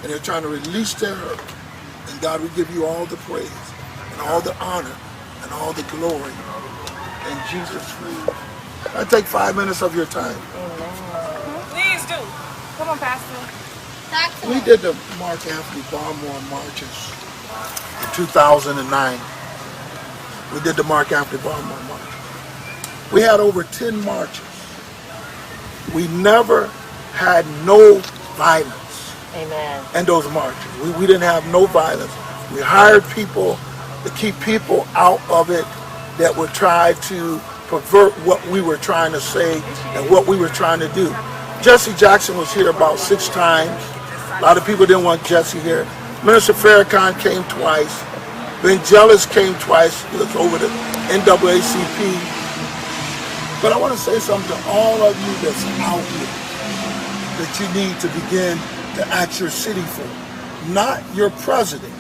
and they're trying to release terror. And God, we give you all the praise and all the honor and all the glory in Jesus' name. I take 5 minutes of your time. Please do. Come on, Pastor. We did the Mark Anthony Barmore marches in 2009. We did the Mark Anthony Barmore march. We had over 10 marches. We never had no violence. Amen. In those marches. We didn't have no violence. We hired people to keep people out of it that would try to pervert what we were trying to say and what we were trying to do. Jesse Jackson was here about 6 times. A lot of people didn't want Jesse here. Minister Farrakhan came twice. Vangelis came twice. He was over the NAACP. But I want to say something to all of you that's out here that you need to begin to ask your city for. Not your president.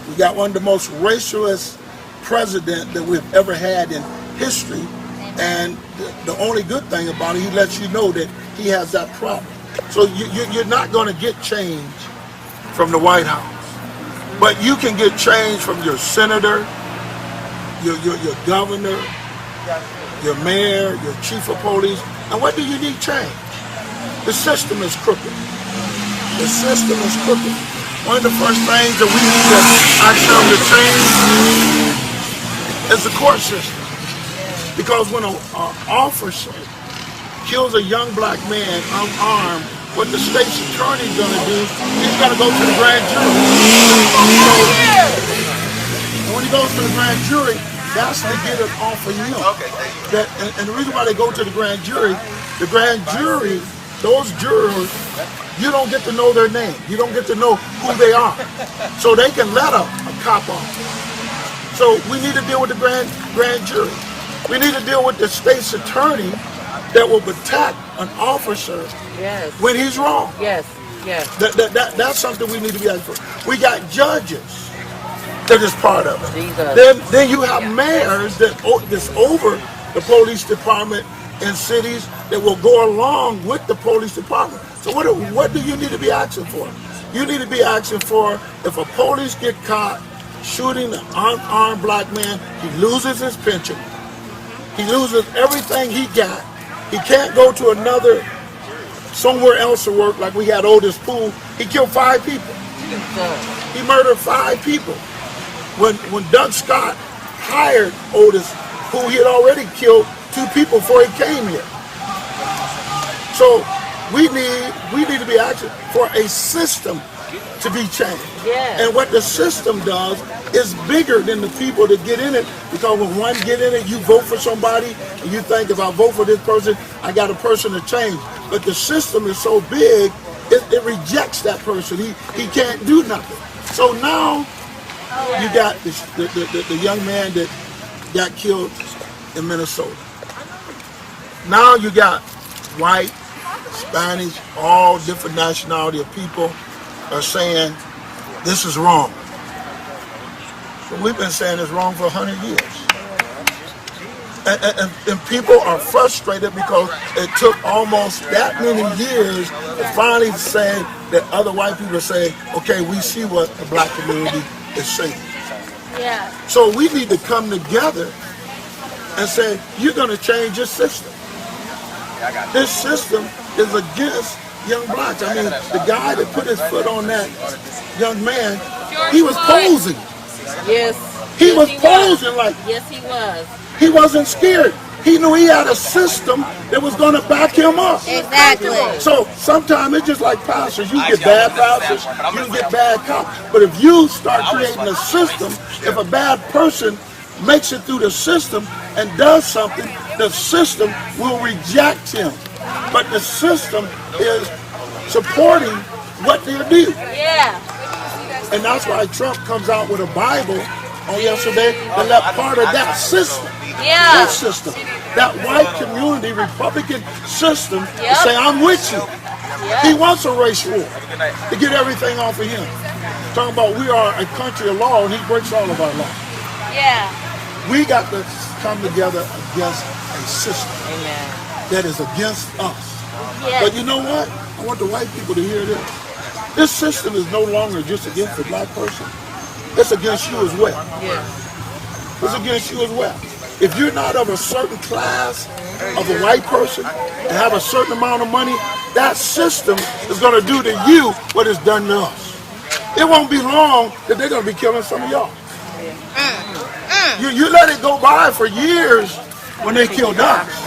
We got one of the most racialist president that we've ever had in history, and the only good thing about it, he lets you know that he has that problem. So you're not going to get change from the White House, but you can get change from your senator, your governor, your mayor, your chief of police. And what do you need change? The system is crooked. The system is crooked. One of the first things that we need to actually change is the court system. Because when an officer kills a young black man unarmed, what the state's attorney is going to do, he's got to go to the grand jury. So when he goes to the grand jury, that's to get it off of him. And the reason why they go to the grand jury, those jurors, you don't get to know their name. You don't get to know who they are. So they can let a cop off. So we need to deal with the grand jury. We need to deal with the state's attorney that will protect an officer when he's wrong. Yes. That's something we need to be asking for. We got judges that is part of it. Then you have mayors that's over the police department in cities that will go along with the police department. So what do you need to be asking for? You need to be asking for, if a police get caught shooting an unarmed black man, he loses his pension. He loses everything he got. He can't go to somewhere else to work, like we had Otis Poole. He killed 5 people. He murdered 5 people. When Doug Scott hired Otis Poole, he had already killed 2 people before he came here. So we need to be asking for a system to be changed. And what the system does is bigger than the people that get in it, because when one get in it, you vote for somebody and you think, if I vote for this person, I got a person to change. But the system is so big, it rejects that person. He can't do nothing. So now you got the young man that got killed in Minnesota. Now you got white, Spanish, all different nationality of people are saying this is wrong. But we've been saying it's wrong for 100 years. And people are frustrated because it took almost that many years to finally say that other white people say, okay, we see what the black community is saying. So we need to come together and say, you're going to change this system. This system is against young blacks. I mean, the guy that put his foot on that young man, he was posing. He was posing like. Yes, he was. He wasn't scared. He knew he had a system that was going to back him up. Exactly. So sometimes it's just like pastors. You get bad pastors, you get bad cops. But if you start creating a system, if a bad person makes it through the system and does something, the system will reject him. But the system is supporting what they do. And that's why Trump comes out with a Bible on yesterday that left part of that system. That system. That white community, Republican system to say, I'm with you. He wants a race war to get everything off of him. Talking about we are a country of law and he breaks all of our law. We got to come together against a system that is against us. But you know what? I want the white people to hear this. This system is no longer just against the black person. It's against you as well. It's against you as well. If you're not of a certain class of a white person and have a certain amount of money, that system is going to do to you what it's done to us. It won't be long that they're going to be killing some of y'all. You let it go by for years when they killed us.